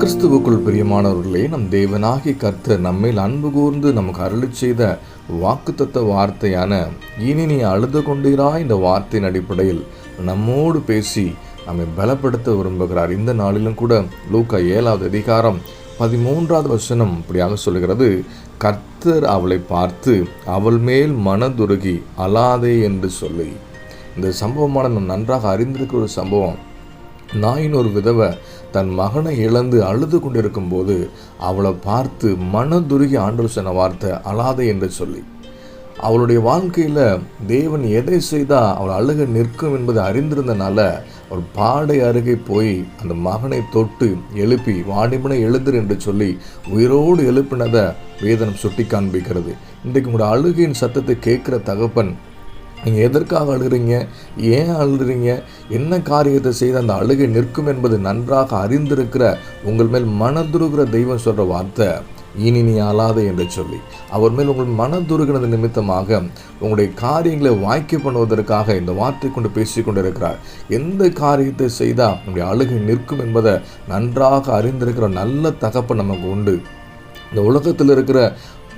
கிறிஸ்துவுக்குள் பிரியமானவர்களே, நம் தேவனாகிய கர்த்தர் நம்மேல் அன்பு கூர்ந்து நமக்கு அருளிச் செய்த வாக்குத்தத்த வார்த்தையான இனி நீ அழுது கொண்டீரா இந்த வார்த்தையின் அடிப்படையில் நம்மோடு பேசி நம்மை பலப்படுத்த விரும்புகிறார். இந்த நாளிலும் கூட லூக்கா 7வது அதிகாரம் 13வது வசனம் இப்படியாக சொல்கிறது, கர்த்தர் அவளை பார்த்து அவள் மேல் மனதுருகி அழாதே என்று சொல்லி. இந்த சம்பவமான நாம் நன்றாக அறிந்திருக்கிற ஒரு சம்பவம். நாயின் ஒரு விதவை தன் மகனை இழந்து அழுது கொண்டிருக்கும் போது அவளை பார்த்து மனதுருகி ஆண்டவர் சொன்ன வார்த்தை அழாதே என்று சொல்லி. அவளுடைய வாழ்க்கையில் தேவன் எதை செய்தால் அவள் அழுக நிற்கும் என்பதை அறிந்திருந்தனால ஒரு பாடை அருகே போய் அந்த மகனை தொட்டு எழுப்பி வாடிமனை எழுதுரு என்று சொல்லி உயிரோடு எழுப்பினதை வேதனம் சுட்டி காண்பிக்கிறது. இன்றைக்கு உங்களோட அழுகையின் சத்தத்தை கேட்குற தகப்பன், நீங்கள் எதற்காக அழுகிறீங்க, ஏன் அழுகிறீங்க, என்ன காரியத்தை செய்து அந்த அழுகை நிற்கும் என்பது நன்றாக அறிந்திருக்கிற உங்கள் மேல் மனதுருகிற தெய்வம் சொல்கிற வார்த்தை இனி நீ அழாதே என்று சொல்லி. அவர் மேல் உங்கள் மனதுருகினது நிமித்தமாக உங்களுடைய காரியங்களை வாய்க்க பண்ணுவதற்காக இந்த வார்த்தை கொண்டு பேசி கொண்டிருக்கிறார். எந்த காரியத்தை செய்தால் நம்முடைய அழுகை நிற்கும் என்பதை நன்றாக அறிந்திருக்கிற நல்ல தகப்பன் நமக்கு உண்டு. இந்த உலகத்தில் இருக்கிற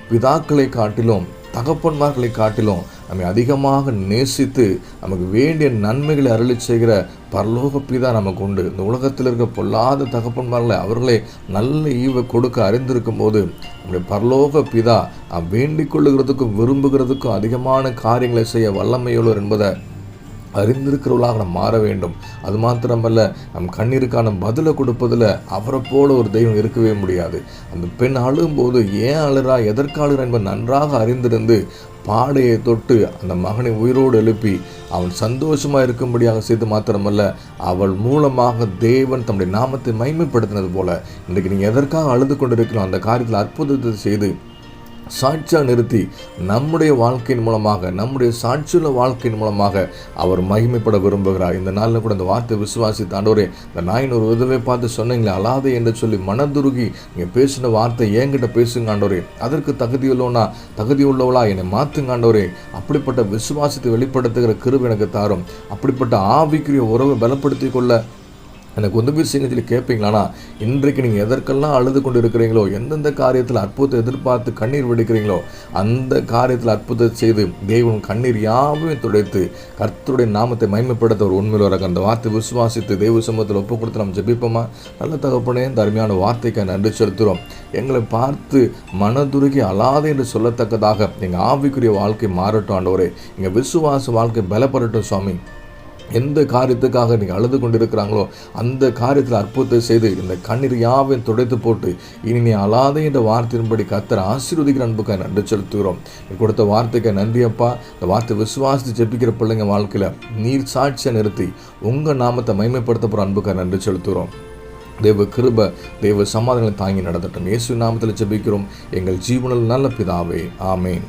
பிதாக்களை காட்டிலும் தகப்பன்மார்களை காட்டிலும் நம்மை அதிகமாக நேசித்து நமக்கு வேண்டிய நன்மைகளை அருளி செய்கிற பரலோக பிதா நமக்கு உண்டு. இந்த உலகத்தில் இருக்க பொல்லாத தகப்பன்மார்களை அவர்களே நல்ல ஈவை கொடுக்க அறிந்திருக்கும் போது நம்முடைய பரலோக பிதா நாம் வேண்டிக் கொள்ளுகிறதுக்கும் விரும்புகிறதுக்கும் அதிகமான காரியங்களை செய்ய வல்லமையுள்ளவர் என்பதை அறிந்திருக்கிறவர்களாக நாம் மாற வேண்டும். அது மாத்திரமல்ல, நம் கண்ணீருக்கான பதிலை கொடுப்பதில் அவரை போல ஒரு தெய்வம் இருக்கவே முடியாது. அந்த பெண் அழும்போது ஏன் அழுறா, எதற்கு அழுறா என்பது நன்றாக அறிந்திருந்து பாடையை தொட்டு அந்த மகனை உயிரோடு எழுப்பி அவன் சந்தோஷமாக இருக்கும்படியாக செய்து மாத்திரமல்ல, அவள் மூலமாக தேவன் தம்முடைய நாமத்தை மகிமைப்படுத்தினது போல இன்றைக்கு நீங்கள் எதற்காக அழுது கொண்டிருக்கிறோம் அந்த காரியத்தில் அற்புதத்தை செய்து சாட்சியாக நிறுத்தி நம்முடைய வாழ்க்கையின் மூலமாக நம்முடைய சாட்சியுள்ள வாழ்க்கையின் மூலமாக அவர் மகிமைப்பட விரும்புகிறார். இந்த நாளில் கூட இந்த வார்த்தை விசுவாசித்து, ஆண்டவரே இந்த நாயின் ஒரு விதவை பார்த்து சொன்னீங்களே அழாதே என்று சொல்லி மனதுருகி நீங்கள் பேசின வார்த்தை என்கிட்ட பேசுங்க ஆண்டவரே, அதற்கு தகுதி உள்ளவளா என்னை மாற்றுங்க ஆண்டவரே, அப்படிப்பட்ட விசுவாசத்தை வெளிப்படுத்துகிற கிருபை எனக்கு தாரும், அப்படிப்பட்ட ஆவிக்குரிய உறவை பலப்படுத்தி கொள்ள எனக்கு உதவி செய்ய சொல்லி கேட்பீங்களானா, இன்றைக்கு நீங்கள் எதற்கெல்லாம் அழுது கொண்டு இருக்கிறீங்களோ, எந்தெந்த காரியத்தில் அற்புதத்தை எதிர்பார்த்து கண்ணீர் வெடிக்கிறீங்களோ அந்த காரியத்தில் அற்புதத்தை செய்து தேவன் கண்ணீர் யாவையும் துடைத்து கர்த்தருடைய நாமத்தை மகிமைப்படுத்த ஒரு உண்மையில் வர அந்த வார்த்தை விசுவாசித்து தெய்வ சமூகத்தில் ஒப்பு கொடுத்து நம்ம ஜெபிப்போமா? நல்ல தகப்பனே, இந்த அருமையான வார்த்தைக்கு நன்றி செலுத்துகிறோம். எங்களை பார்த்து மனதுருகி அழாதே என்று சொல்லத்தக்கதாக எங்கள் ஆவிக்குரிய வாழ்க்கை மாறட்டும் ஆண்டவரே, எங்கள் விசுவாச வாழ்க்கை பலப்படட்டும் சுவாமி. எந்த காரியத்துக்காக நீங்கள் அழுது கொண்டிருக்கிறாங்களோ அந்த காரியத்தில் அற்புதத்தை செய்து இந்த கண்ணீர் யாவையும் துடைத்து போட்டு இனி நீ அழாதே என்ற வார்த்தையின்படி கர்த்தர் ஆசீர்வதிக்கிற அன்புக்காக நன்றி செலுத்துகிறோம். கொடுத்த வார்த்தைக்கு நன்றி அப்பா. இந்த வார்த்தை விசுவாசித்து ஜெபிக்கிற பிள்ளைங்க வாழ்க்கையில் நீர் சாட்சியை நிறுத்தி உங்கள் நாமத்தை மகிமைப்படுத்த போகிற அன்புக்காக நன்றி செலுத்துகிறோம். தேவ கிருபை தேவ சமாதானங்களை தாங்கி நடத்தட்டும். இயேசு நாமத்தில் ஜெபிக்கிறோம் எங்கள் ஜீவனில் நல்ல பிதாவே, ஆமேன்.